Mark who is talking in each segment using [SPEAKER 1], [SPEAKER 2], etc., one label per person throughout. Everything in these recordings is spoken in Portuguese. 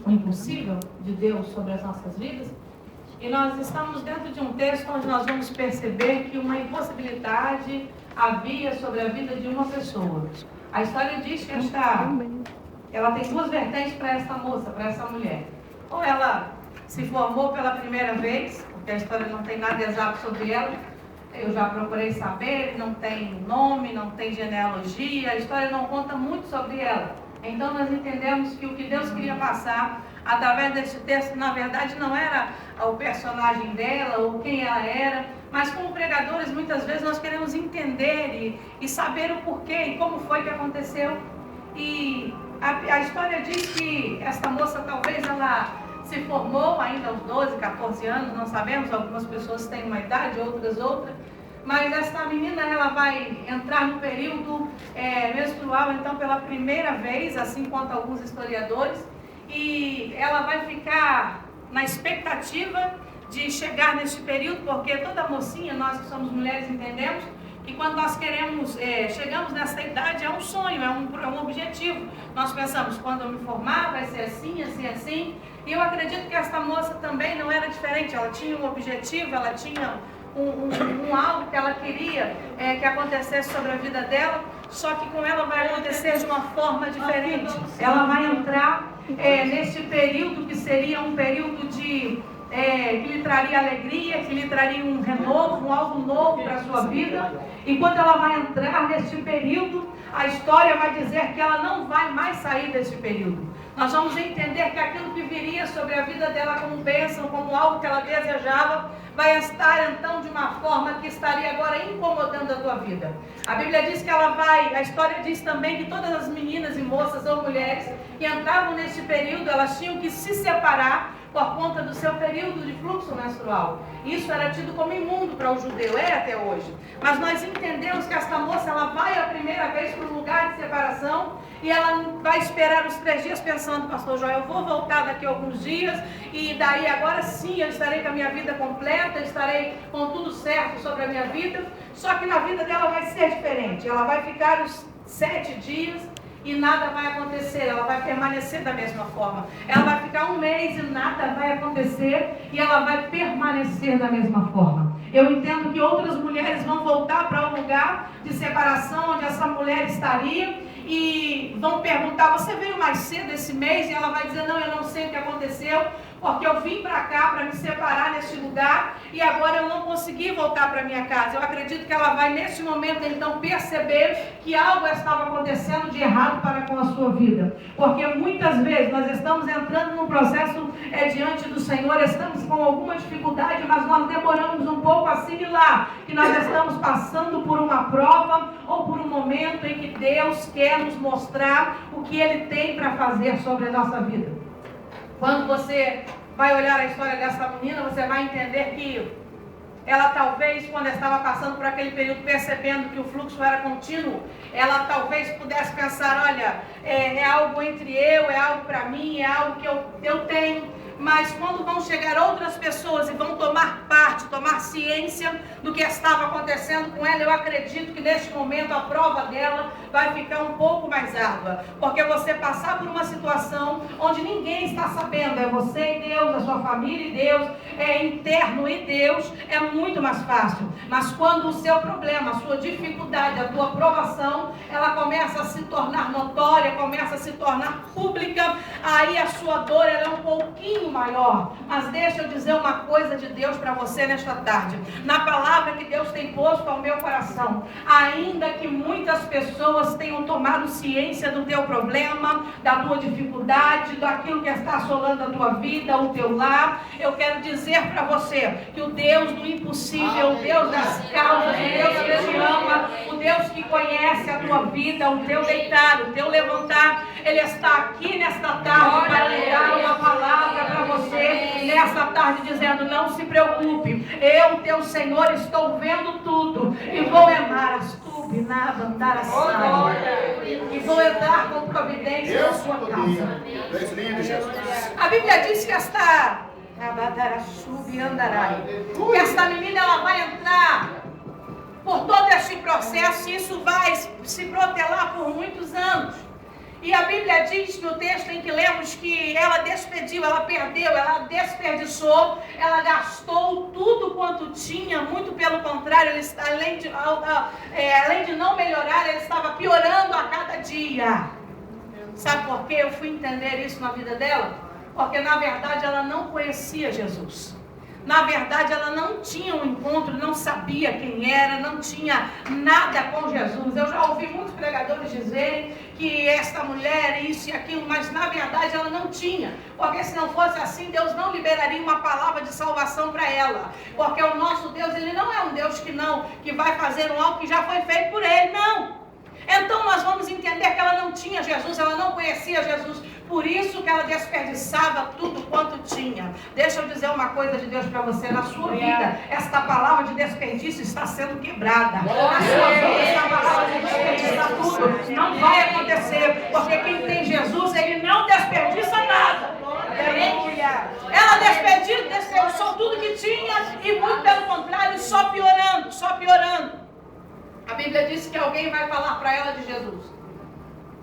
[SPEAKER 1] o impossível de Deus sobre as nossas vidas. E nós estamos dentro de um texto onde nós vamos perceber que uma impossibilidade havia sobre a vida de uma pessoa. A história diz que ela tem duas vertentes para essa moça, para essa mulher. Ou ela se formou pela primeira vez, porque a história não tem nada exato sobre ela. Eu já procurei saber, não tem nome, não tem genealogia, a história não conta muito sobre ela. Então nós entendemos que o que Deus queria passar através desse texto, na verdade, não era o personagem dela ou quem ela era, mas como pregadores, muitas vezes nós queremos entender e saber o porquê e como foi que aconteceu. E a história diz que esta moça, talvez ela se formou ainda aos 12, 14 anos, não sabemos, algumas pessoas têm uma idade, outras outra. Mas essa menina, ela vai entrar no período menstrual, então, pela primeira vez, assim quanto alguns historiadores, e ela vai ficar na expectativa de chegar nesse período, porque toda mocinha, nós que somos mulheres entendemos, que quando nós queremos, chegamos nessa idade, é um sonho, é um objetivo. Nós pensamos, quando eu me formar, vai ser assim, assim, assim. E eu acredito que essa moça também não era diferente, ela tinha um objetivo, ela tinha algo que ela queria que acontecesse sobre a vida dela, só que com ela vai acontecer de uma forma diferente. Ela vai entrar nesse período que seria um período que lhe traria alegria, que lhe traria um renovo, algo novo para a sua vida. E quando ela vai entrar nesse período, a história vai dizer que ela não vai mais sair desse período. Nós vamos entender que aquilo que viria sobre a vida dela como bênção, como algo que ela desejava, vai estar então de uma forma que estaria agora incomodando a tua vida. A Bíblia diz que a história diz também que todas as meninas e moças ou mulheres que entravam nesse período, elas tinham que se separar por conta do seu período de fluxo menstrual. Isso era tido como imundo para o judeu, até hoje. Mas nós entendemos que esta moça, ela vai a primeira vez para um lugar de separação e ela vai esperar os 3 dias pensando, pastor Joel, eu vou voltar daqui a alguns dias e daí agora sim eu estarei com a minha vida completa, eu estarei com tudo certo sobre a minha vida. Só que na vida dela vai ser diferente. Ela vai ficar os 7 dias e nada vai acontecer, ela vai permanecer da mesma forma. Ela vai ficar 1 mês e nada vai acontecer e ela vai permanecer da mesma forma. Eu entendo que outras mulheres vão voltar para um lugar de separação onde essa mulher estaria e vão perguntar, você veio mais cedo esse mês? E ela vai dizer, não, eu não sei o que aconteceu, porque eu vim para cá para me separar neste lugar e agora eu não consegui voltar para minha casa. Eu acredito que ela vai nesse momento então perceber que algo estava acontecendo de errado para com a sua vida, porque muitas vezes nós estamos entrando num processo diante do Senhor, estamos com alguma dificuldade, mas nós demoramos um pouco a assimilar que nós estamos passando por uma prova ou por um momento em que Deus quer nos mostrar o que Ele tem para fazer sobre a nossa vida. Quando você vai olhar a história dessa menina, você vai entender que ela talvez, quando estava passando por aquele período, percebendo que o fluxo era contínuo, ela talvez pudesse pensar, olha, é algo entre é algo para mim, é algo que eu tenho. Mas quando vão chegar outras pessoas e vão tomar parte, tomar ciência do que estava acontecendo com ela, eu acredito que neste momento a prova dela vai ficar um pouco mais árdua. Porque você passar por uma situação onde ninguém está sabendo, é você e Deus, a sua família e Deus, é interno e Deus, é muito mais fácil. Mas quando o seu problema, a sua dificuldade, a tua provação, ela começa a se tornar notória, começa a se tornar pública, aí a sua dor ela é um pouquinho maior. Mas deixa eu dizer uma coisa de Deus para você nesta tarde. Na palavra que Deus tem posto ao meu coração, ainda que muitas pessoas tenham tomado ciência do teu problema, da tua dificuldade, daquilo que está assolando a tua vida, o teu lar, eu quero dizer para você que o Deus do impossível, o Deus das causas, o Deus que te ama, o Deus que conhece a tua vida, o teu deitar, o teu levantar, Ele está aqui nesta tarde para lhe dar uma palavra para você nesta tarde, dizendo, não se preocupe, eu, teu Senhor, estou vendo tudo e vou amar as andar e vou entrar com providência na sua casa. A Bíblia diz que esta menina ela vai entrar por todo este processo e isso vai se protelar por muitos anos. E a Bíblia diz no texto em que lemos que ela despediu, ela perdeu, ela desperdiçou, ela gastou tudo quanto tinha, muito pelo contrário, além de não melhorar, ela estava piorando a cada dia. Sabe por quê? Eu fui entender isso na vida dela, porque na verdade ela não conhecia Jesus. Na verdade, ela não tinha um encontro, não sabia quem era, não tinha nada com Jesus. Eu já ouvi muitos pregadores dizerem que esta mulher, isso e aquilo, mas na verdade ela não tinha. Porque se não fosse assim, Deus não liberaria uma palavra de salvação para ela. Porque o nosso Deus, ele não é um Deus que vai fazer algo que já foi feito por ele, não. Então nós vamos entender que ela não tinha Jesus, ela não conhecia Jesus. Por isso que ela desperdiçava tudo quanto tinha. Deixa eu dizer uma coisa de Deus para você. Na sua vida, esta palavra de desperdício está sendo quebrada. Na sua vida, esta palavra de desperdiçar tudo não vai acontecer. Porque quem tem Jesus, ele não desperdiça nada. Ela desperdiçou tudo que tinha e muito pelo contrário, só piorando, só piorando. A Bíblia diz que alguém vai falar para ela de Jesus.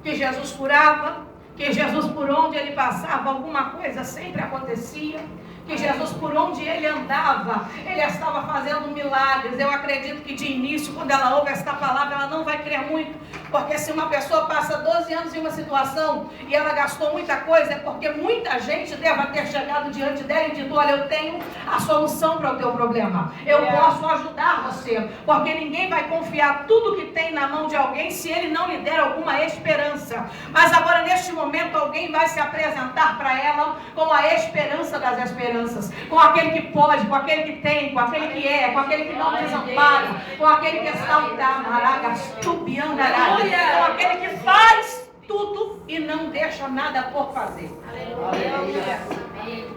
[SPEAKER 1] Que Jesus curava, que Jesus, por onde ele passava, alguma coisa sempre acontecia. Que Jesus, por onde ele andava, ele estava fazendo milagres. Eu acredito que de início, quando ela ouve esta palavra, ela não vai crer muito. Porque se uma pessoa passa 12 anos em uma situação e ela gastou muita coisa, é porque muita gente deve ter chegado diante dela e dito: olha, eu tenho a solução para o teu problema. Eu posso ajudar você. Porque ninguém vai confiar tudo que tem na mão de alguém se ele não lhe der alguma esperança. Mas agora, neste momento, alguém vai se apresentar para ela com a esperança das esperanças. Com aquele que pode, com aquele que tem, com aquele que é, com aquele que não desampara, com aquele que está com aquele que faz tudo e não deixa nada por fazer. Aleluia.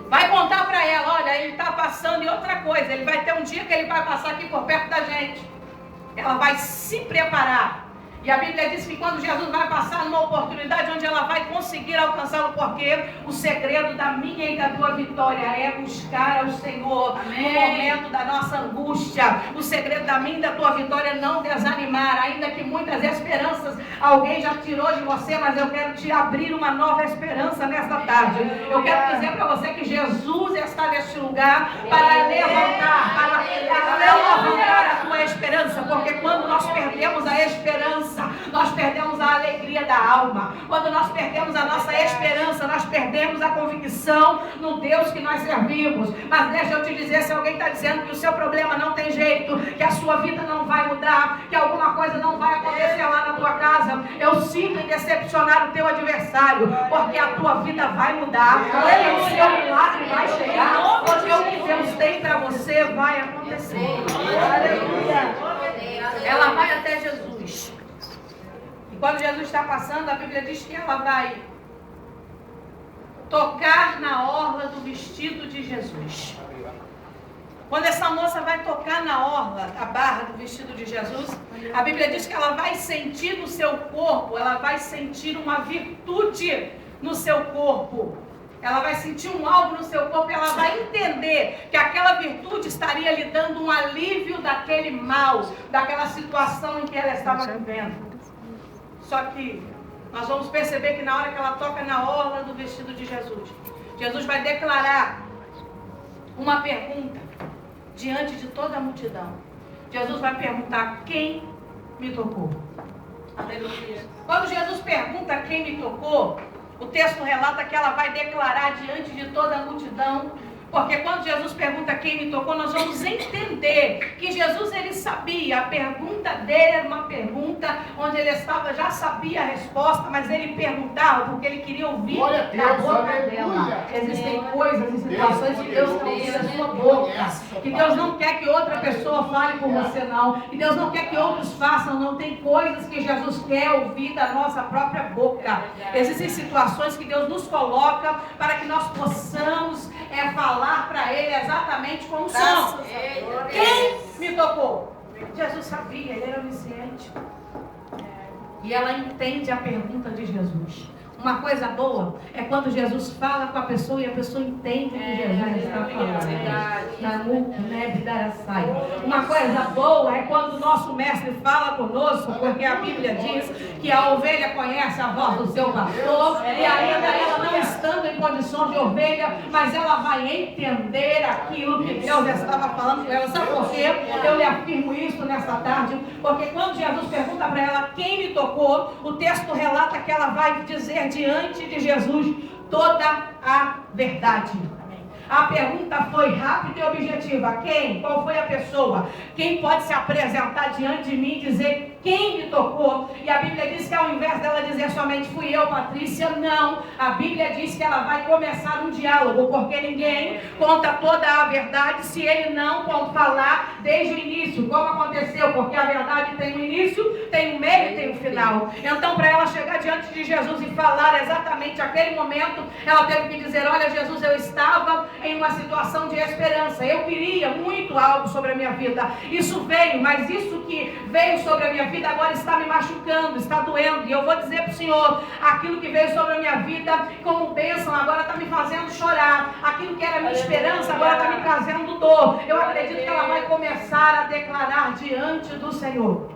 [SPEAKER 1] Vai contar para ela: olha, ele está passando. E outra coisa, ele vai ter um dia que ele vai passar aqui por perto da gente. Ela vai se preparar. E a Bíblia diz que quando Jesus vai passar numa oportunidade onde ela vai conseguir alcançá-lo, porque o segredo da minha e da tua vitória é buscar ao Senhor. Amém. No momento da nossa angústia. O segredo da minha e da tua vitória é não desanimar, ainda que muitas esperanças alguém já tirou de você, mas eu quero te abrir uma nova esperança nesta tarde. Eu quero dizer para você que Jesus está neste lugar para levantar, para levantar a tua esperança, porque quando nós perdemos a esperança, nós perdemos a alegria da alma. Quando nós perdemos a nossa esperança, nós perdemos a convicção no Deus que nós servimos. Mas deixa eu te dizer, se alguém está dizendo que o seu problema não tem jeito, que a sua vida não vai mudar, que alguma coisa não vai acontecer lá na tua casa, eu sinto em decepcionar o teu adversário, porque a tua vida vai mudar, o seu milagre vai chegar, porque o que Deus tem para você vai acontecer. Ela vai até Jesus. Quando Jesus está passando, a Bíblia diz que ela vai tocar na orla do vestido de Jesus. Quando essa moça vai tocar na orla, a barra do vestido de Jesus, a Bíblia diz que ela vai sentir no seu corpo, ela vai sentir uma virtude no seu corpo. Ela vai sentir algo no seu corpo, ela vai entender que aquela virtude estaria lhe dando um alívio daquele mal, daquela situação em que ela estava vivendo. Só que nós vamos perceber que na hora que ela toca na orla do vestido de Jesus, Jesus vai declarar uma pergunta diante de toda a multidão. Jesus vai perguntar: quem me tocou? Aleluia. Quando Jesus pergunta quem me tocou, o texto relata que ela vai declarar diante de toda a multidão. Porque quando Jesus pergunta quem me tocou, nós vamos entender que Jesus, ele sabia. A pergunta dele era uma pergunta onde ele estava, já sabia a resposta, mas ele perguntava porque ele queria ouvir da boca dela. Existem coisas e situações que Deus não quer da sua boca, que Deus não quer que outra pessoa fale por você, não, que Deus não quer que outros façam, não. Tem coisas que Jesus quer ouvir da nossa própria boca. Existem situações que Deus nos coloca para que nós possamos falar para ele exatamente como são. Quem me tocou? Jesus sabia, ele era onisciente. E ela entende a pergunta de Jesus. Uma coisa boa é quando Jesus fala com a pessoa e a pessoa entende o que Jesus está falando. Uma coisa boa é quando o nosso mestre fala conosco, porque a Bíblia diz que a ovelha conhece a voz do seu pastor, e ainda ela não estando em condição de ovelha, mas ela vai entender aquilo que Deus estava falando com ela. Sabe por quê? Eu lhe afirmo isso nesta tarde, porque quando Jesus pergunta para ela quem me tocou, o texto relata que ela vai dizer diante de Jesus toda a verdade. A pergunta foi rápida e objetiva. Quem? Qual foi a pessoa? Quem pode se apresentar diante de mim e dizer quem me tocou? E a Bíblia diz que ao invés dela dizer somente fui eu, Patrícia, não. A Bíblia diz que ela vai começar um diálogo, porque ninguém conta toda a verdade se ele não falar desde o início. Como aconteceu? Porque a verdade tem um início, tem um meio e tem um final. Então, para ela chegar diante de Jesus e falar exatamente aquele momento, ela teve que dizer, olha Jesus, eu estava em uma situação de esperança. Eu queria muito algo sobre a minha vida. Isso veio, mas isso que veio sobre a minha vida agora está me machucando, está doendo. E eu vou dizer para o Senhor, aquilo que veio sobre a minha vida como bênção, agora está me fazendo chorar. Aquilo que era minha esperança, agora está me trazendo dor. Eu acredito que ela vai começar a declarar diante do Senhor.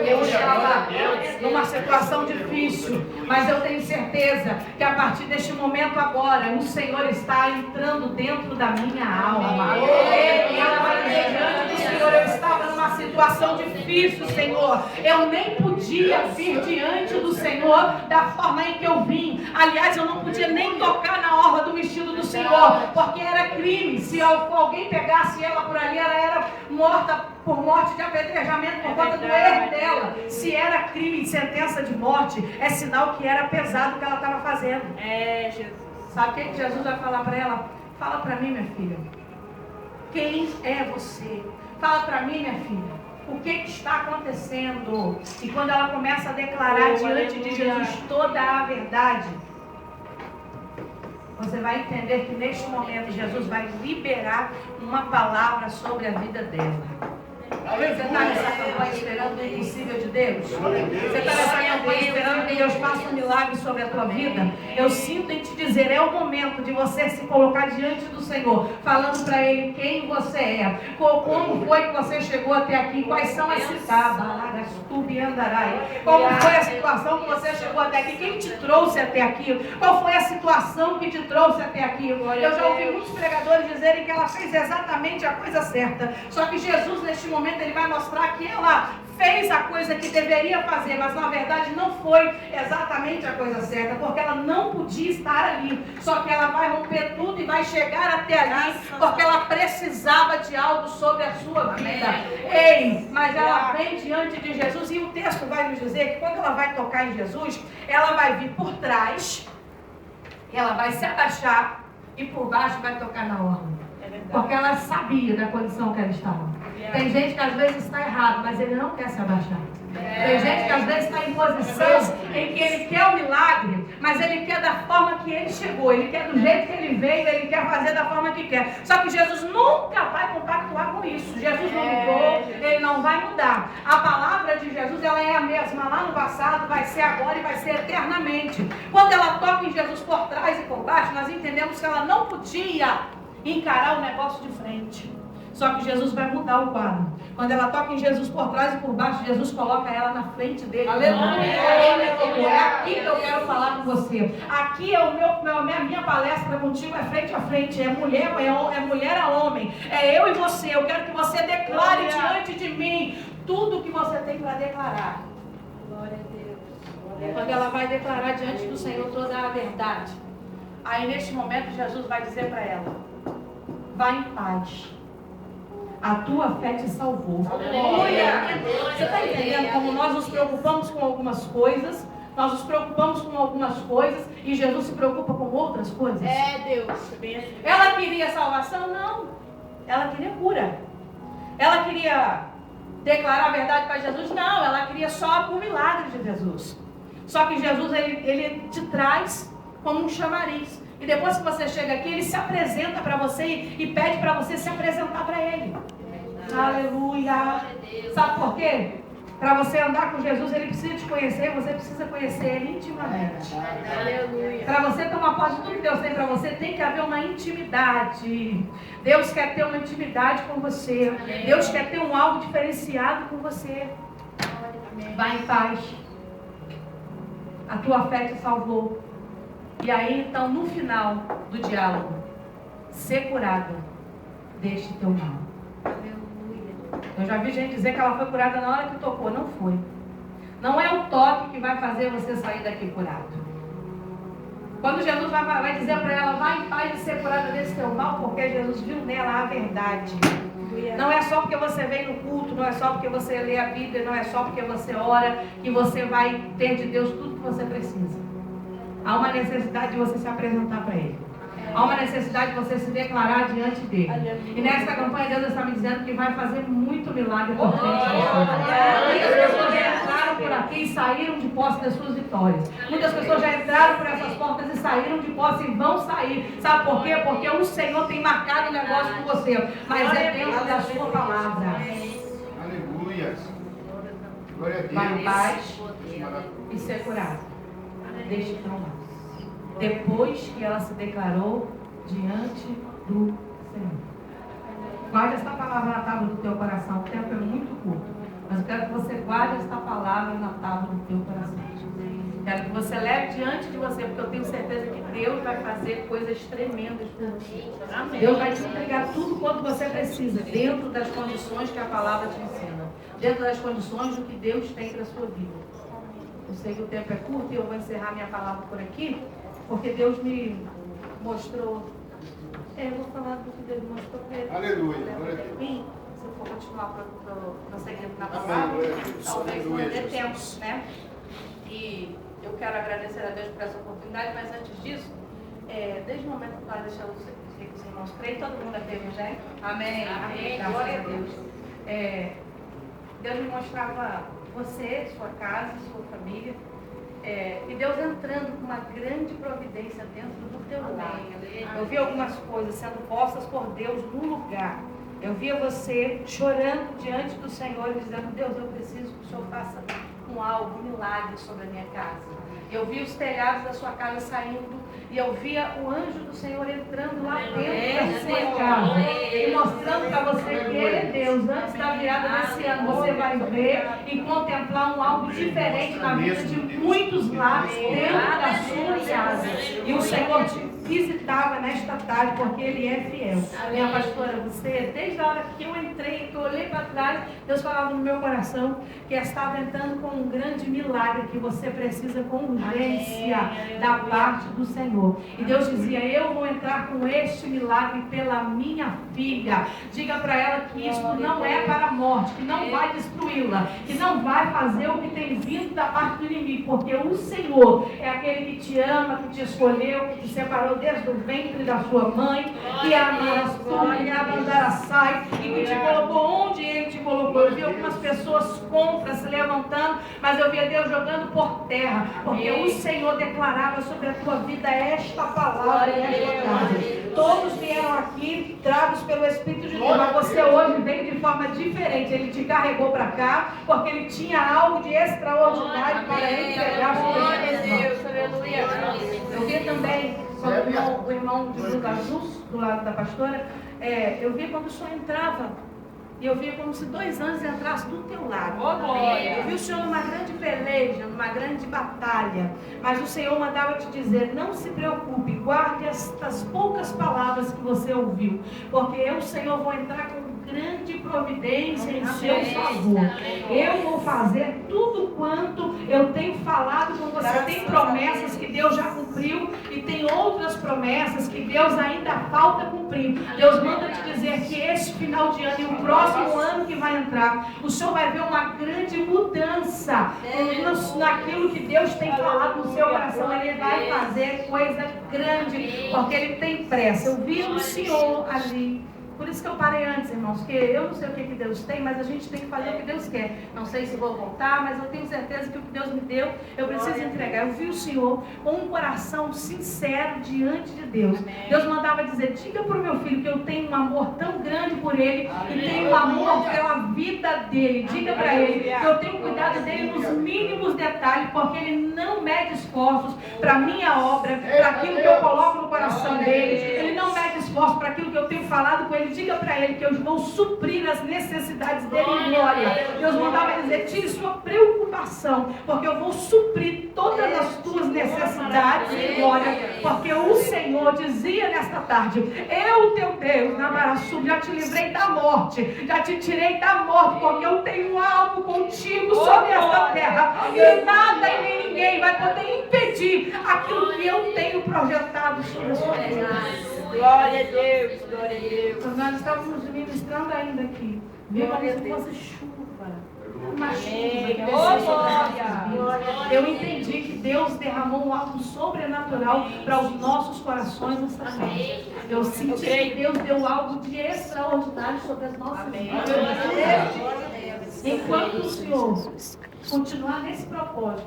[SPEAKER 1] Eu estava numa situação difícil, mas eu tenho certeza que a partir deste momento agora, o Senhor está entrando dentro da minha alma. E ela vai dizer diante do Senhor, eu estava numa situação difícil, Senhor. Eu nem podia vir diante do Senhor da forma em que eu vim. Aliás, eu não podia nem tocar na orla do vestido do Senhor, porque era crime. Se alguém pegasse ela por ali, ela era morta por morte de apedrejamento por conta do erro dela. Se era crime e sentença de morte, é sinal que era pesado o que ela estava fazendo.
[SPEAKER 2] Jesus.
[SPEAKER 1] Sabe o que Jesus vai falar para ela? Fala para mim, minha filha. Quem é você? Fala para mim, minha filha. O que está acontecendo? E quando ela começa a declarar diante de Jesus toda a verdade, você vai entender que neste momento Jesus vai liberar uma palavra sobre a vida dela. Você está nessa campanha esperando o impossível de Deus? Você está nessa campanha esperando que Deus faça um milagre sobre a tua vida? Eu sinto em te dizer, é o momento de você se colocar diante do Senhor, falando para Ele quem você é, como foi que você chegou até aqui, quais são as cidades, como foi a situação que você chegou até aqui, quem te trouxe até aqui, qual foi a situação que te trouxe até aqui. Eu já ouvi muitos pregadores dizerem que ela fez exatamente a coisa certa, só que Jesus neste momento ele vai mostrar que ela fez a coisa que deveria fazer, mas na verdade não foi exatamente a coisa certa, porque ela não podia estar ali. Só que ela vai romper tudo e vai chegar até ali, porque ela precisava de algo sobre a sua vida. Ei, mas ela vem diante de Jesus e o texto vai nos dizer que quando ela vai tocar em Jesus, ela vai vir por trás, ela vai se abaixar e por baixo vai tocar na orla. Porque ela sabia da condição que ela estava. Tem gente que às vezes está errado, mas ele não quer se abaixar. Tem gente que às vezes está em posição em que ele quer o milagre, mas ele quer da forma que ele chegou, ele quer do jeito que ele veio, ele quer fazer da forma que quer. Só que Jesus nunca vai compactuar com isso. Jesus não mudou, ele não vai mudar. A palavra de Jesus, ela é a mesma lá no passado, vai ser agora e vai ser eternamente. Quando ela toca em Jesus por trás e por baixo, nós entendemos que ela não podia encarar o negócio de frente. Só que Jesus vai mudar o quadro. Quando ela toca em Jesus por trás e por baixo, Jesus coloca ela na frente dele. Aleluia! É aqui que eu quero falar com você. Aqui é a minha palestra contigo, é frente a frente. É mulher a homem. É eu e você. Eu quero que você declare diante de mim tudo que você tem para declarar. Glória a Deus. Quando ela vai declarar diante do Senhor toda a verdade, aí neste momento Jesus vai dizer para ela: vá em paz. A tua fé te salvou. Aleluia! Você está entendendo como nós nos preocupamos com algumas coisas, nós nos preocupamos com algumas coisas e Jesus se preocupa com outras coisas?
[SPEAKER 2] É, Deus.
[SPEAKER 1] Ela queria salvação? Não. Ela queria cura. Ela queria declarar a verdade para Jesus? Não. Ela queria só o milagre de Jesus. Só que Jesus, ele te traz como um chamariz. E depois que você chega aqui, ele se apresenta para você e pede para você se apresentar para ele. Aleluia. Sabe por quê? Para você andar com Jesus, Ele precisa te conhecer, você precisa conhecer Ele intimamente.
[SPEAKER 2] Aleluia.
[SPEAKER 1] Para você tomar posse de tudo que Deus tem para você, tem que haver uma intimidade. Deus quer ter uma intimidade com você. Deus quer ter um algo diferenciado com você. Vai em paz. A tua fé te salvou. E aí, então, no final do diálogo, ser curada deste teu mal. Eu já vi gente dizer que ela foi curada na hora que tocou. Não foi. Não é o toque que vai fazer você sair daqui curado. Quando Jesus vai dizer para ela, vai em paz e ser curada desse teu mal, porque Jesus viu nela a verdade. Não é só porque você vem no culto, não é só porque você lê a Bíblia, não é só porque você ora, que você vai ter de Deus tudo que você precisa. Há uma necessidade de você se apresentar para Ele. Há uma necessidade de você se declarar diante dele. E nessa campanha Deus está me dizendo que vai fazer muito milagre por frente. Muitas pessoas já entraram por aqui e saíram de posse das suas vitórias. Muitas pessoas já entraram por essas portas e saíram de posse e vão sair. Sabe por quê? Porque o Senhor tem marcado o negócio com você. Mas é dentro da sua palavra.
[SPEAKER 3] Aleluia. Glória a Deus.
[SPEAKER 1] Vai em paz e ser curado. Deixe tão depois que ela se declarou diante do Senhor. Guarde esta palavra na tábua do teu coração. O tempo é muito curto, mas eu quero que você guarde esta palavra na tábua do teu coração. Quero que você leve diante de você, porque eu tenho certeza que Deus vai fazer coisas tremendas por você. Deus vai te entregar tudo quanto você precisa, dentro das condições que a palavra te ensina, dentro das condições do que Deus tem para a sua vida. Eu sei que o tempo é curto e eu vou encerrar minha palavra por aqui, porque Deus me mostrou. Eu vou falar do que Deus mostrou para ele.
[SPEAKER 3] Aleluia.
[SPEAKER 1] Se eu for continuar prosseguindo na palavra, talvez não dê tempo, né? E eu quero agradecer a Deus por essa oportunidade, mas antes disso, desde o momento que nós deixamos os irmãos creem, todo mundo aqui, gente? Amém. Amém. Glória a Deus. Deus me mostrava você, sua casa, sua família. E Deus entrando com uma grande providência dentro do teu lar. Eu vi algumas coisas sendo postas por Deus no lugar. Eu via você chorando diante do Senhor e dizendo, Deus, eu preciso que o Senhor faça um milagre sobre a minha casa. Eu vi os telhados da sua casa saindo e eu via o anjo do Senhor entrando lá dentro da sua casa e mostrando para você que Ele é Deus. Antes da virada desse ano, você vai ver e contemplar algo diferente na vida de muitos lares dentro da sua casa. E o Senhor te visitava nesta tarde, porque Ele é fiel. Minha pastora, você, desde a hora que eu entrei, que eu olhei para trás, Deus falava no meu coração que estava entrando com um grande milagre que você precisa com urgência da parte do Senhor. E Deus dizia, eu vou entrar com este milagre pela minha filha. Diga para ela que isso não é para a morte, que não vai destruí-la, que não vai fazer o que tem vindo da parte do inimigo, porque o Senhor é aquele que te ama, que te escolheu, que te separou desde o ventre da sua mãe, que amarastou, que abandaraçai, e que te colocou onde Ele te colocou. Eu vi algumas pessoas contra se levantando, mas eu via Deus jogando por terra, porque o Senhor declarava sobre a tua vida esta palavra e esta casa. Todos vieram aqui trados pelo Espírito de Deus, mas você hoje veio de forma diferente. Ele te carregou para cá, porque Ele tinha algo de extraordinário para entregar sobre a Deus. Aleluia. Eu vi também quando o irmão de blusa azul, do lado da pastora, eu vi quando o senhor entrava, e eu via como se 2 anjos entrassem do teu lado. Eu vi o Senhor numa grande peleja, numa grande batalha, mas o Senhor mandava te dizer, não se preocupe, guarde estas poucas palavras que você ouviu, porque eu, o Senhor, vou entrar com grande providência em seu favor. Eu vou fazer tudo quanto eu tenho falado com você. Tem promessas que Deus já cumpriu e tem outras promessas que Deus ainda falta cumprir. Deus manda te dizer que esse final de ano e o próximo ano que vai entrar, o Senhor vai ver uma grande mudança naquilo que Deus tem falado no seu coração. Ele vai fazer coisa grande, porque Ele tem pressa. Eu vi o Senhor ali Por isso que eu parei antes, irmãos, porque eu não sei o que Deus tem, mas a gente tem que fazer o que Deus quer. Não sei se vou voltar, mas eu tenho certeza que o que Deus me deu, eu preciso entregar. Eu vi o Senhor com um coração sincero diante de Deus. Deus mandava dizer, diga para o meu filho que eu tenho um amor tão grande por ele, e tenho um amor pela vida dele. Diga para ele que eu tenho cuidado dele nos mínimos detalhes, porque ele não mede esforços para a minha obra, para aquilo que eu coloco no coração dele. Ele não mede esforços para aquilo que eu tenho falado com ele. Diga para ele que eu vou suprir as necessidades dele em glória. Deus mandava dizer, tire sua preocupação, porque eu vou suprir todas as tuas necessidades em glória, porque o Senhor dizia nesta tarde, eu, teu Deus, Namaraçu, já te livrei da morte, já te tirei da morte, porque eu tenho algo contigo sobre esta terra, e nada e nem ninguém vai poder impedir aquilo que eu tenho projetado sobre a sua vida.
[SPEAKER 2] Glória a Deus, glória a Deus.
[SPEAKER 1] Então, nós estávamos ministrando ainda aqui. Viu como se fosse chuva. Uma chuva que desceu sobre as nossas vidas. Eu entendi que Deus derramou algo sobrenatural para os nossos corações nessa tarde. Eu senti que Deus deu algo de extraordinário sobre as nossas vidas. Enquanto o Senhor continuar nesse propósito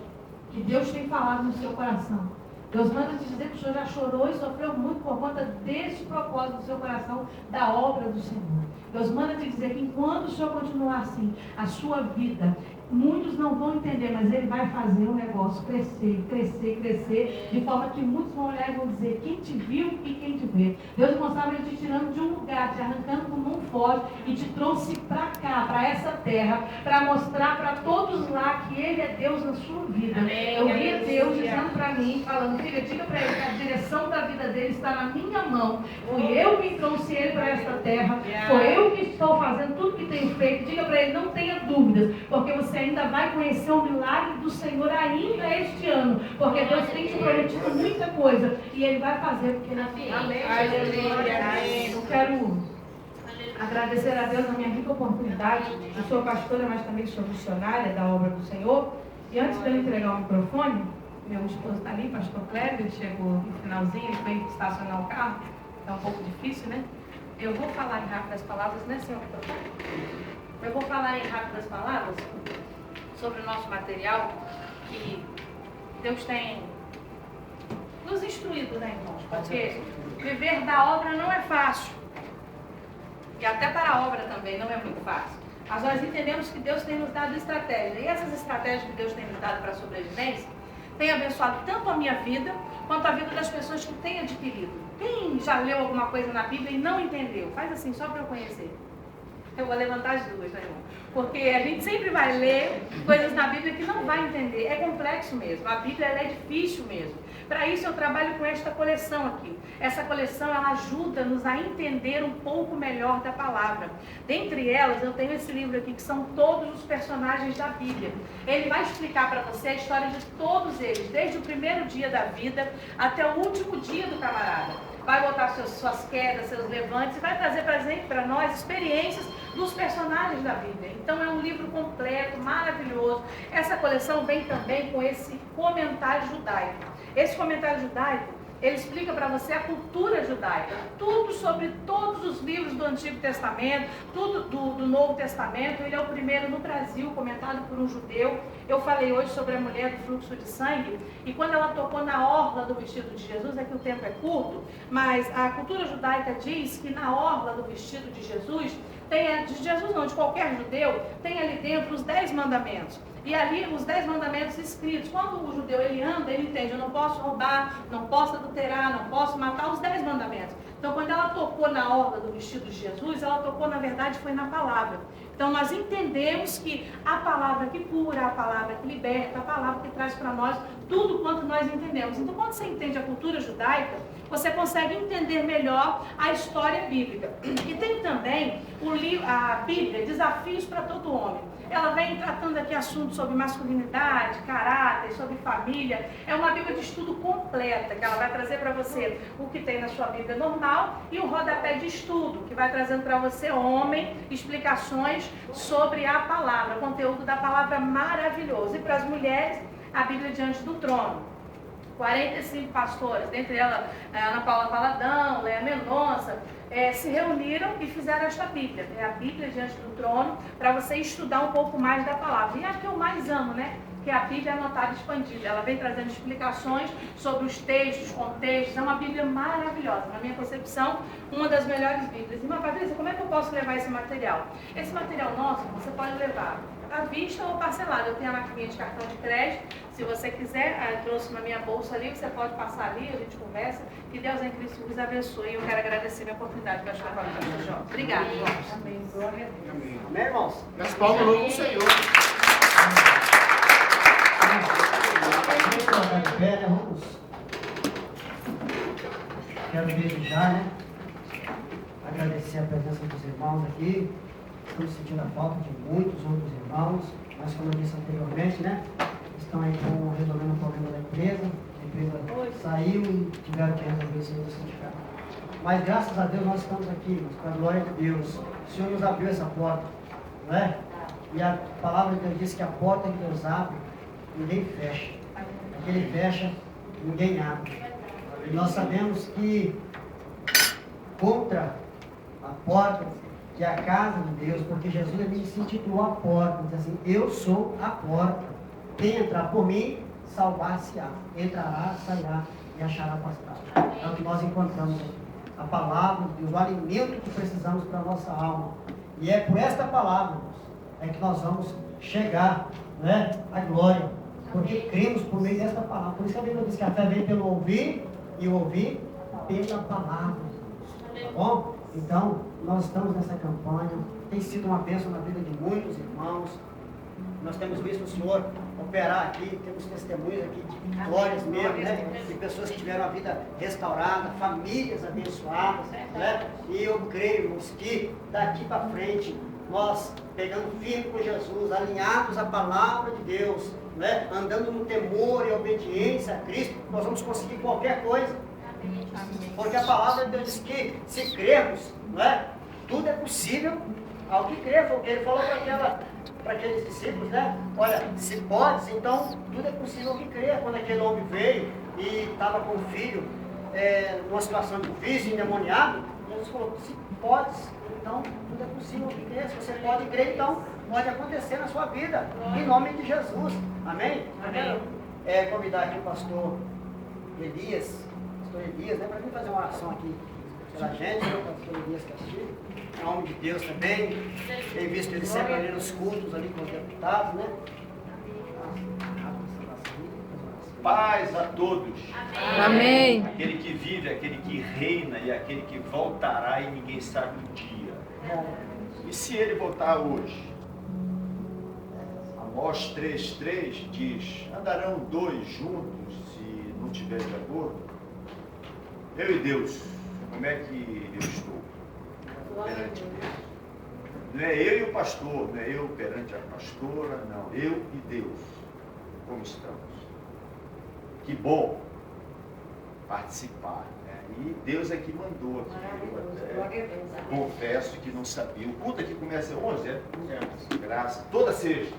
[SPEAKER 1] que Deus tem falado no seu coração, Deus manda te dizer que o Senhor já chorou e sofreu muito por conta desse propósito do seu coração, da obra do Senhor. Deus manda te dizer que enquanto o Senhor continuar assim, a sua vida, muitos não vão entender, mas Ele vai fazer o negócio crescer, crescer, crescer, de forma que muitos vão olhar e vão dizer, quem te viu e quem te vê. Deus mostrava Ele te tirando de um lugar, te arrancando com mão forte e te trouxe para cá, para essa terra, para mostrar para todos lá que Ele é Deus na sua vida.
[SPEAKER 2] Amém.
[SPEAKER 1] Eu via Deus dizendo para mim, falando, filha, diga para Ele que a direção da vida dele está na minha mão. Fui eu que trouxe ele para esta terra, foi eu que estou fazendo tudo que tenho feito. Diga para ele, não tenha dúvidas, porque você ainda vai conhecer o milagre do Senhor ainda este ano, porque Deus tem te prometido muita coisa e Ele vai fazer, porque na
[SPEAKER 2] Amém. Aleluia.
[SPEAKER 1] eu quero agradecer a Deus a minha rica oportunidade. Eu sou pastora, mas também sou missionária da obra do Senhor. E antes de eu entregar o microfone, meu esposo está ali, pastor Cléber, ele chegou no finalzinho, ele foi estacionar o carro, está um pouco difícil, né? Eu vou falar em rápidas palavras, né, senhor? Eu vou falar em rápidas palavras sobre o nosso material que Deus tem nos instruído, né, irmãos? Porque viver da obra não é fácil. E até para a obra também não é muito fácil. Mas nós entendemos que Deus tem nos dado estratégias. E essas estratégias que Deus tem nos dado para a sobrevivência têm abençoado tanto a minha vida, quanto a vida das pessoas que têm adquirido. Quem já leu alguma coisa na Bíblia e não entendeu? Faz assim, só para eu conhecer. Eu vou levantar as duas, né, irmão? Porque a gente sempre vai ler coisas na Bíblia que não vai entender. É complexo mesmo. A Bíblia ela é difícil mesmo. Para isso eu trabalho com esta coleção aqui. Essa coleção ela ajuda-nos a entender um pouco melhor da palavra. Dentre elas eu tenho esse livro aqui que são todos os personagens da Bíblia. Ele vai explicar para você a história de todos eles, desde o primeiro dia da vida até o último dia do camarada. Vai botar suas quedas, seus levantes e vai trazer para nós experiências dos personagens da Bíblia. Então é um livro completo, maravilhoso. Essa coleção vem também com esse comentário judaico. Esse comentário judaico, ele explica para você a cultura judaica, tudo sobre todos os livros do Antigo Testamento, tudo do Novo Testamento. Ele é o primeiro no Brasil, comentado por um judeu. Eu falei hoje sobre a mulher do fluxo de sangue, e quando ela tocou na orla do vestido de Jesus, é que o tempo é curto, mas a cultura judaica diz que na orla do vestido de Jesus, de Jesus não, de qualquer judeu, tem ali dentro os 10 mandamentos. E ali os 10 mandamentos escritos. Quando o judeu ele anda, ele entende, eu não posso roubar, não posso adulterar, não posso matar, os 10 mandamentos. Então quando ela tocou na orla do vestido de Jesus, ela tocou na verdade foi na palavra. Então nós entendemos que a palavra que cura, a palavra que liberta, a palavra que traz para nós tudo quanto nós entendemos. Então quando você entende a cultura judaica, você consegue entender melhor a história bíblica. E tem também a Bíblia, Desafios para Todo Homem. Ela vem tratando aqui assuntos sobre masculinidade, caráter, sobre família. É uma Bíblia de estudo completa, que ela vai trazer para você o que tem na sua Bíblia normal e o rodapé de estudo, que vai trazendo para você, homem, explicações sobre a palavra, o conteúdo da palavra maravilhoso. E para as mulheres, a Bíblia Diante do Trono. 45 pastores, dentre elas Ana Paula Valadão, Léa Mendonça, se reuniram e fizeram esta Bíblia. É a Bíblia diante do trono, para você estudar um pouco mais da palavra. E é a que eu mais amo, né? Que é a Bíblia anotada e expandida. Ela vem trazendo explicações sobre os textos, contextos. É uma Bíblia maravilhosa. Na minha concepção, uma das melhores Bíblias. Irmã Patrícia, como é que eu posso levar esse material? Esse material nosso, você pode levar à vista ou parcelado. Eu tenho a maquininha de cartão de crédito. Se você quiser, eu trouxe na minha bolsa ali, você pode passar ali, a gente conversa. Que Deus em Cristo vos abençoe. Eu quero agradecer a minha oportunidade, pastor João. Obrigada, irmãos.
[SPEAKER 4] Amém, irmãos?
[SPEAKER 3] Nas palmas do Senhor.
[SPEAKER 4] Vamos. Quero desde já, né? Agradecer a presença dos irmãos aqui. Estamos sentindo a falta de muitos outros irmãos, mas como eu disse anteriormente, né? Estão aí resolvendo o problema da empresa. A empresa saiu e tiveram que resolver isso no sindicato. Mas graças a Deus nós estamos aqui, com a glória de Deus. O Senhor nos abriu essa porta, não é? E a palavra de Deus diz que a porta que Deus abre, ninguém fecha. Que Ele fecha, ninguém abre. E nós sabemos que contra a porta, que é a casa de Deus, porque Jesus ele se intitulou a porta, diz assim, eu sou a porta. Quem entrar por mim, salvar-se-á. Entrará, sairá e achará pastagem. É o que nós encontramos aqui. A palavra de Deus, o alimento que precisamos para a nossa alma. E é por esta palavra, é que nós vamos chegar, né, à glória. Porque cremos por meio desta palavra. Por isso que a Bíblia diz que a fé vem pelo ouvir, e o ouvir pela palavra. Tá bom? Então, nós estamos nessa campanha. Tem sido uma bênção na vida de muitos irmãos. Nós temos visto o Senhor operar aqui, temos testemunhos aqui de glórias mesmo, né? De pessoas que tiveram a vida restaurada, famílias abençoadas, né? E eu creio, irmãos, que daqui para frente, nós pegando firme com Jesus, alinhados à palavra de Deus, né? Andando no temor e obediência a Cristo, nós vamos conseguir qualquer coisa. Porque a palavra de Deus diz que se crermos, né? Tudo é possível ao que crer. Ele falou para aqueles discípulos, né? Olha, se podes, então tudo é possível ao que crer. Quando aquele homem veio e estava com o filho numa situação difícil, endemoniado, Jesus falou, se podes, então tudo é possível ao que crer. Se você pode crer, então pode acontecer na sua vida, em nome de Jesus. Amém?
[SPEAKER 1] Amém.
[SPEAKER 4] Convidar aqui o pastor Elias, né, para vir fazer uma oração aqui pela gente, né, o pastor Elias Castilho, é homem de Deus também, tem visto ele sempre ali nos cultos, ali com os deputados, né?
[SPEAKER 5] Paz a todos.
[SPEAKER 2] Amém.
[SPEAKER 5] Aquele que vive, aquele que reina e aquele que voltará e ninguém sabe o dia. E se ele voltar hoje? Amós 3,3 diz, andarão dois juntos se não tiver de acordo? Eu e Deus, como é que eu estou perante Deus? Não é eu e o pastor, não é eu perante a pastora, não, eu e Deus, como estamos? Que bom participar, né? E Deus é que mandou aqui, eu até confesso que não sabia. O culto aqui começa às 11, é? Graça, toda sexta.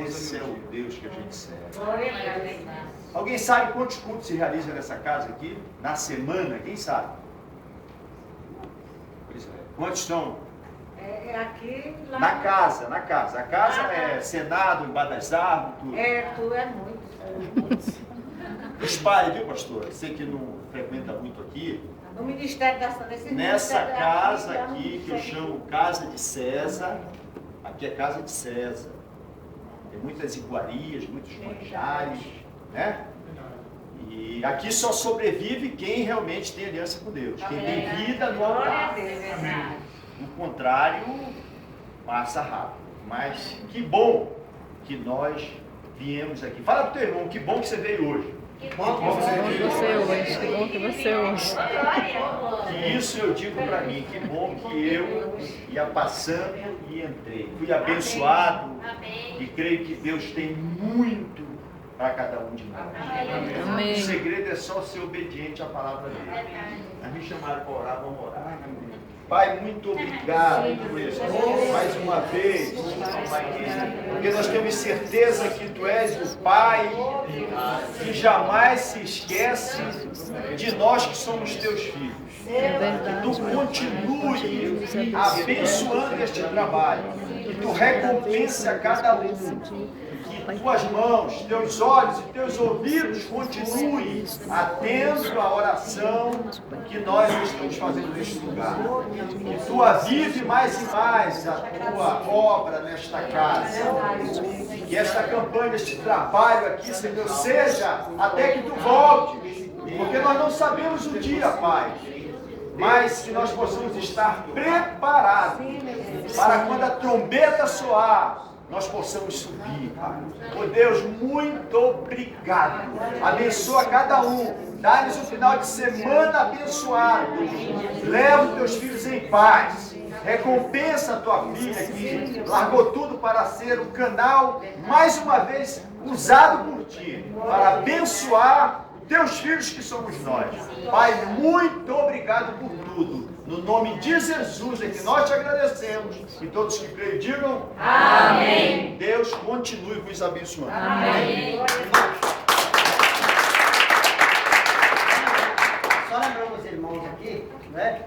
[SPEAKER 5] Esse é o Deus que a gente serve. Alguém sabe quantos cultos se realizam nessa casa aqui? Na semana, quem sabe? Pois é. Quantos estão?
[SPEAKER 2] Aqui, lá.
[SPEAKER 5] Na casa. A casa é Senado, embaixo das árvores, tudo.
[SPEAKER 2] Tu é muito.
[SPEAKER 5] Espalhe, viu, pastor? Você que não frequenta muito aqui.
[SPEAKER 2] No Ministério da Saúde.
[SPEAKER 5] Nessa casa aqui, que eu chamo Casa de César, aqui é Casa de César. Tem muitas iguarias, muitos manjares, né? E aqui só sobrevive quem realmente tem aliança com Deus, quem tem vida no altar. O contrário, passa rápido. Mas que bom que nós viemos aqui. Fala pro teu irmão, que bom que você veio hoje.
[SPEAKER 2] Que bom que você hoje.
[SPEAKER 5] Que isso eu digo para mim, que bom que eu ia passando e entrei. Fui abençoado e creio que Deus tem muito para cada um de nós.
[SPEAKER 6] Amém.
[SPEAKER 5] O segredo é só ser obediente à palavra dele. A me chamaram para orar, vamos orar. Pai, muito obrigado por isso. Mais uma vez, porque nós temos certeza que Tu és o Pai que jamais se esquece de nós que somos Teus filhos. Que Tu continue abençoando este trabalho. Que Tu recompense a cada um. Que Tuas mãos, Teus olhos e Teus ouvidos continuem atento à oração que nós estamos fazendo neste lugar. Que Tu avive mais e mais a Tua obra nesta casa. Que esta campanha, este trabalho aqui, Senhor, seja até que Tu voltes. Porque nós não sabemos o dia, Pai. Mas que nós possamos estar preparados para quando a trombeta soar, nós possamos subir, Pai. Oh Deus, muito obrigado. Abençoa cada um. Dá-lhes um final de semana abençoado. Leva os teus filhos em paz. Recompensa a tua filha que largou tudo para ser o canal, mais uma vez, usado por ti, para abençoar teus filhos que somos nós. Pai, muito obrigado por tudo. No nome de Jesus é que nós te agradecemos. E todos que creem digam amém. Deus continue nos abençoando.
[SPEAKER 6] Amém.
[SPEAKER 4] Só lembrando os irmãos aqui, né?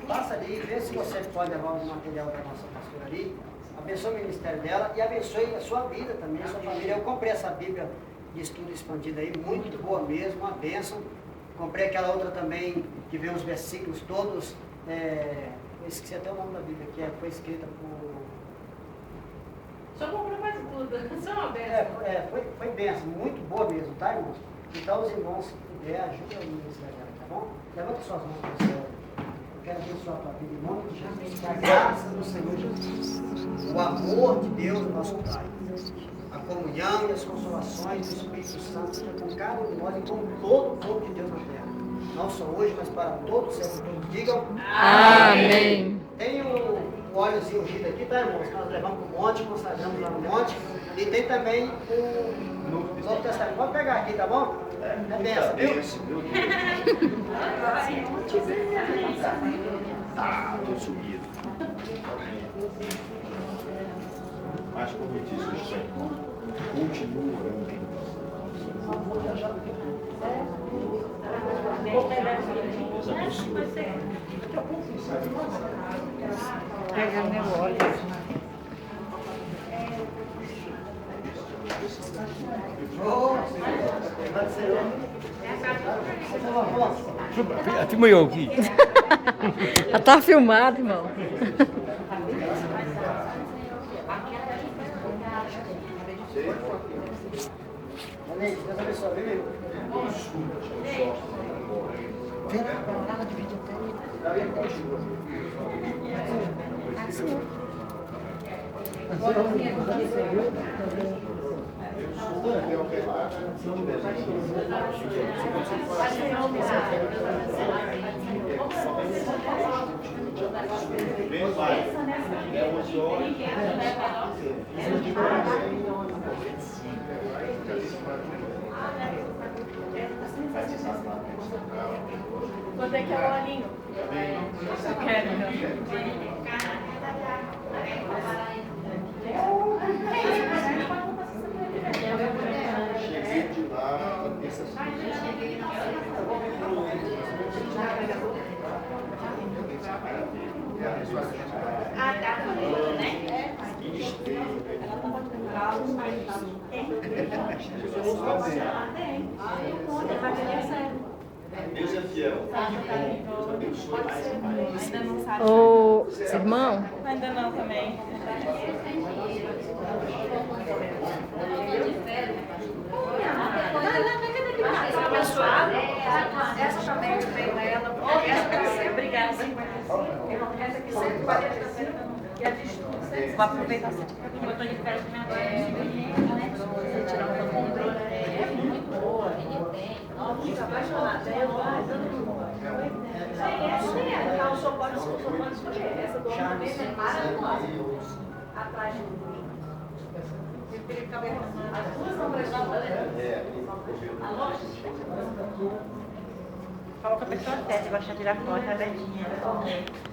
[SPEAKER 4] Passa ali, vê se você pode levar o material da nossa pastora ali. Abençoe o ministério dela e abençoe a sua vida também, a sua família. Eu comprei essa Bíblia de estudo expandido aí, muito boa mesmo, uma bênção. Comprei aquela outra também, que vem os versículos todos. Eu esqueci até o nome da Bíblia, que foi escrita por...
[SPEAKER 1] Só comprou quase tudo, só uma benção.
[SPEAKER 4] Foi bênção, muito boa mesmo, tá, irmãos? Então, os irmãos, se puder, ajuda o ministério dela, tá bom? Levanta suas mãos para o céu. Eu quero abençoar a tua vida em nome de Jesus. Que a graça do Senhor Jesus, o amor de Deus, nosso Pai, a comunhão e as consolações do Espírito Santo seja com cada um de nós e com todo o povo de Deus na terra. Não só hoje, mas para todos sempre. Digam
[SPEAKER 6] Amém.
[SPEAKER 4] Tem um óleozinho ungido aqui, tá, irmãos? Nós levamos para o monte, consagramos lá no monte. E tem também o Novo Testamento. Pode pegar aqui, tá bom? É benção, viu?
[SPEAKER 5] Tá, estou subido. Mas como diz o Senhor, continua orando.
[SPEAKER 2] Pega meu óleo.
[SPEAKER 7] Filma eu aqui.
[SPEAKER 6] Já tá filmado, irmão.
[SPEAKER 4] Amém. Deus abençoe, viu? Vem cá, ela divide
[SPEAKER 5] Vem, Pai. É os olhos.
[SPEAKER 1] Quanto é que é o olhinho? Eu quero,
[SPEAKER 5] Cheguei de lá,
[SPEAKER 1] Ah, tá, né?
[SPEAKER 5] Deus é fiel. Deus abençoe mais e mais.
[SPEAKER 6] Ô, irmão,
[SPEAKER 1] Ainda não também. Abençoado. Essa também veio ela. Essa vai ser. Obrigada. Essa aqui 140 e a de estudo. Vou aproveitar sempre. Eu estou de férias com minha mãe. Tirar uma controle. É muito boa. Fica apaixonada. O senhor pode escolher. Essa do ornamento é maravilhosa. Atrás do As duas são prestadas.
[SPEAKER 2] Coloca a pessoa certa, vai tirar foto abertinha.